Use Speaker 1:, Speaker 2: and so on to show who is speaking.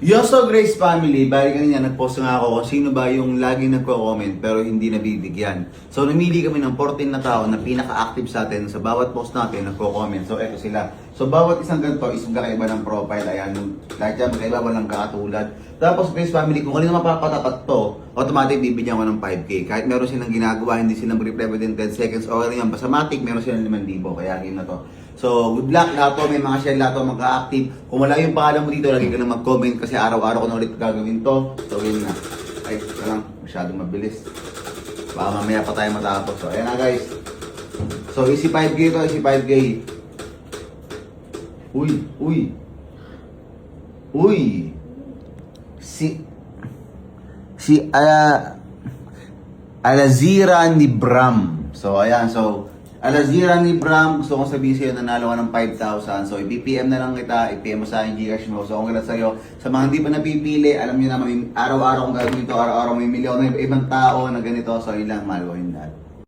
Speaker 1: So Grace family, bali kanina nag-post nga ako kung sino ba yung lagi nagko-comment pero hindi nabibigyan. So namili kami ng 14 na tao na pinaka-active sa atin sa bawat post natin nagko-comment. So eto sila. So bawat isang ganito is magkaiba ng profile. Ayan, lahat dyan magkaiba, walang kakatulad. Tapos Grace family, kung kanina mapapatapat to, automatic bibigyan ko ng 5K. Kahit meron silang ginagawa, hindi silang reply within 10 seconds, okay lang yan. Basta matik, meron silang 5,000. Kaya game na to. So, good luck lahat to, may mga share lahat to, magka-active. Kung wala yung pangalan mo dito, lagi ka na mag-comment kasi araw-araw ko na ulit gagawin to. So, yun na. Ay, ito lang, masyadong mabilis. Baka mamaya pa tayo matapos. So, ayan na guys. So, easy 5K to, easy 5K. Uy. Si Alazira ni Bram. So, ayan. So, Alazira ni Bram, gusto kong sabihin sa'yo, nanalo ka ng 5,000. So, i-PM na lang kita, i-PM mo sa akin, Gcash mo. So, congrats sa'yo. Sa mga hindi pa napipili, alam nyo naman, araw-araw kong gagawin ito, araw-araw may milyon, may ibang tao na ganito. So, yun lang, mahal ko yun lahat.